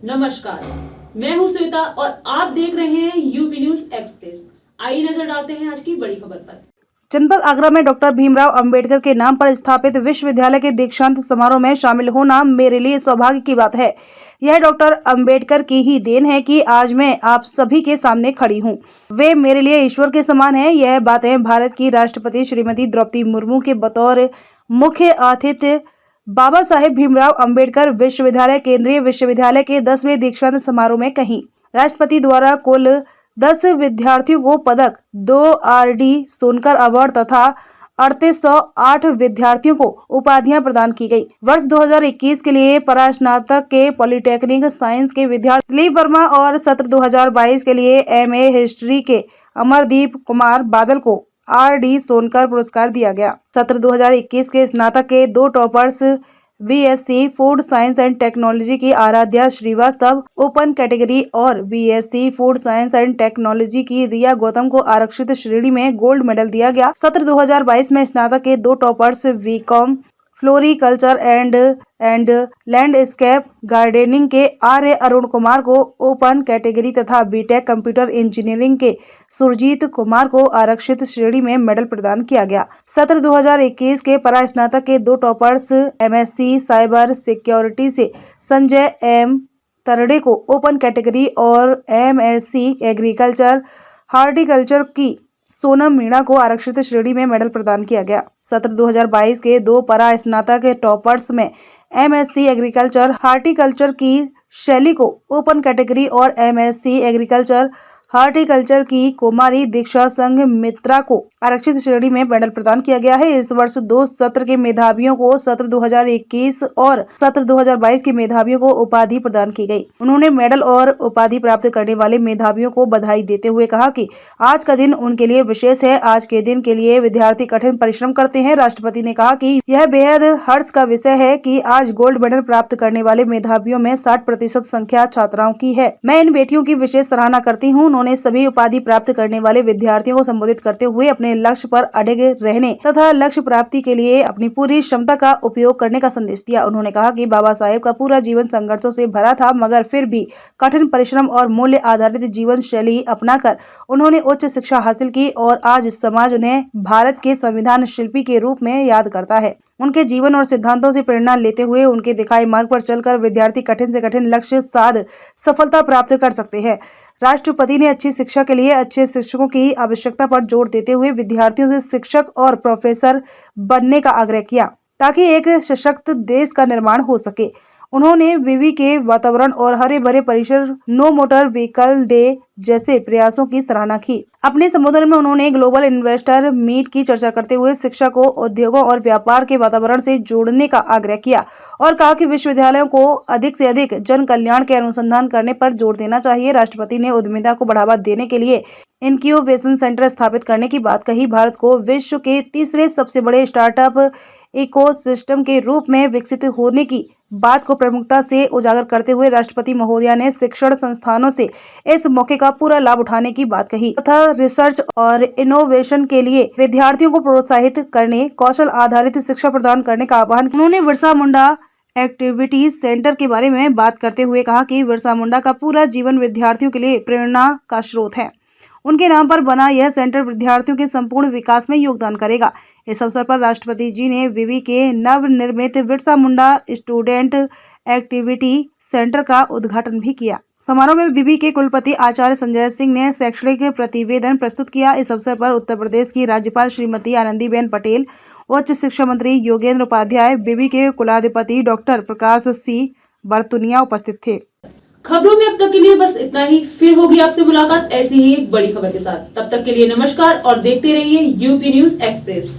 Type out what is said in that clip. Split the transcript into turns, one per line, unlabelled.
नमस्कार, मैं हूं श्वेता और आप देख रहे हैं यूपी न्यूज एक्सप्रेस। आइए नजर डालते हैं आज की बड़ी खबर पर।
जनपद आगरा में डॉक्टर भीमराव अंबेडकर के नाम पर स्थापित विश्वविद्यालय के दीक्षांत समारोह में शामिल होना मेरे लिए सौभाग्य की बात है। यह डॉक्टर अंबेडकर की ही देन है कि आज मैं आप सभी के सामने खड़ी हूँ। वे मेरे लिए ईश्वर के समान हैं। यह बातें भारत की राष्ट्रपति श्रीमती द्रौपदी मुर्मू के बतौर मुख्य अतिथि बाबा साहेब भीमराव अंबेडकर विश्वविद्यालय केंद्रीय विश्वविद्यालय के 10वें दीक्षांत समारोह में कही। राष्ट्रपति द्वारा कुल 10 विद्यार्थियों को पदक, 2 आर.डी. सोनकर अवार्ड तथा 3808 विद्यार्थियों को उपाधियां प्रदान की गई। वर्ष 2021 के लिए परास्नातक के पॉलिटेक्निक साइंस के विद्यार्थी दिलीप वर्मा और सत्र 2022 के लिए एमए हिस्ट्री के अमरदीप कुमार बादल को आर.डी. सोनकर पुरस्कार दिया गया। सत्र 2021 के स्नातक के 2 toppers BSc food science and technology की आराध्या श्रीवास्तव ओपन कैटेगरी और BSc food science and technology की रिया गौतम को आरक्षित श्रेणी में गोल्ड मेडल दिया गया। सत्र 2022 में स्नातक के 2 toppers B Com floriculture and landscape gardening के आर्य अरुण कुमार को ओपन कैटेगरी तथा बीटेक कंप्यूटर इंजीनियरिंग के सुरजीत कुमार को आरक्षित श्रेणी में मेडल प्रदान किया गया। सत्र 2021 के परास्नातक के 2 टॉपर्स एमएससी साइबर सिक्योरिटी से संजय एम तरड़े को ओपन कैटेगरी और एमएससी एग्रीकल्चर हॉर्टिकल्चर की सोनम मीणा को आरक्षित श्रेणी में मेडल प्रदान किया गया। सत्र 2022 के 2 परा स्नातक टॉपर्स में एमएससी एग्रीकल्चर हॉर्टिकल्चर की शैली को ओपन कैटेगरी और एमएससी एग्रीकल्चर हॉर्टिकल्चर की कुमारी दीक्षा संघ मित्रा को आरक्षित श्रेणी में मेडल प्रदान किया गया है। इस वर्ष 2 सत्र के मेधावियों को सत्र 2021 और सत्र 2022 के मेधावियों को उपाधि प्रदान की गई। उन्होंने मेडल और उपाधि प्राप्त करने वाले मेधावियों को बधाई देते हुए कहा कि आज का दिन उनके लिए विशेष है। आज के दिन के लिए विद्यार्थी कठिन परिश्रम करते हैं। राष्ट्रपति ने कहा कि यह बेहद हर्ष का विषय है कि आज गोल्ड मेडल प्राप्त करने वाले मेधावियों में 60% संख्या छात्राओं की है। मैं इन बेटियों की विशेष सराहना करती हूँ। उन्होंने सभी उपाधि प्राप्त करने वाले विद्यार्थियों को संबोधित करते हुए अपने लक्ष्य पर अडिग रहने तथा लक्ष्य प्राप्ति के लिए अपनी पूरी क्षमता का उपयोग करने का संदेश दिया। उन्होंने कहा कि बाबा साहेब का पूरा जीवन संघर्षों से भरा था, मगर फिर भी कठिन परिश्रम और मूल्य आधारित जीवन शैली अपनाकर उन्होंने उच्च शिक्षा हासिल की और आज समाज उन्हें भारत के संविधान शिल्पी के रूप में याद करता है। उनके जीवन और सिद्धांतों से प्रेरणा लेते हुए उनके दिखाए मार्ग पर चलकर विद्यार्थी कठिन से कठिन लक्ष्य साध सफलता प्राप्त कर सकते हैं। राष्ट्रपति ने अच्छी शिक्षा के लिए अच्छे शिक्षकों की आवश्यकता पर जोर देते हुए विद्यार्थियों से शिक्षक और प्रोफेसर बनने का आग्रह किया ताकि एक सशक्त देश का निर्माण हो सके। उन्होंने विवि के वातावरण और हरे भरे परिसर, नो मोटर व्हीकल डे जैसे प्रयासों की सराहना की। अपने संबोधन में उन्होंने ग्लोबल इन्वेस्टर मीट की चर्चा करते हुए शिक्षा को उद्योगों और व्यापार के वातावरण से जोड़ने का आग्रह किया और कहा कि विश्वविद्यालयों को अधिक से अधिक जन कल्याण के अनुसंधान करने पर जोर देना चाहिए। राष्ट्रपति ने उद्यमिता को बढ़ावा देने के लिए इनक्यूबेशन सेंटर स्थापित करने की बात कही। भारत को विश्व के तीसरे सबसे बड़े स्टार्टअप इकोसिस्टम के रूप में विकसित होने की बात को प्रमुखता से उजागर करते हुए राष्ट्रपति महोदया ने शिक्षण संस्थानों से इस मौके का पूरा लाभ उठाने की बात कही तथा रिसर्च और इनोवेशन के लिए विद्यार्थियों को प्रोत्साहित करने, कौशल आधारित शिक्षा प्रदान करने का आह्वान किया। उन्होंने बिरसा मुंडा एक्टिविटीज सेंटर के बारे में बात करते हुए कहा कि बिरसा मुंडा का पूरा जीवन विद्यार्थियों के लिए प्रेरणा का स्रोत है। उनके नाम पर बना यह सेंटर विद्यार्थियों के संपूर्ण विकास में योगदान करेगा। इस अवसर पर राष्ट्रपति जी ने विवि के नवनिर्मित Birsa Munda student activity centre का उद्घाटन भी किया। समारोह में विवि के कुलपति आचार्य संजय सिंह ने शैक्षणिक प्रतिवेदन प्रस्तुत किया। इस अवसर पर उत्तर प्रदेश की राज्यपाल श्रीमती आनंदीबेन पटेल, उच्च शिक्षा मंत्री योगेंद्र उपाध्याय, विवि के कुलाधिपति डॉक्टर प्रकाश सी बर्तुनिया उपस्थित थे।
खबरों में अब तक के लिए बस इतना ही। फिर होगी आपसे मुलाकात ऐसी ही एक बड़ी खबर के साथ। तब तक के लिए नमस्कार और देखते रहिए यूपी न्यूज एक्सप्रेस।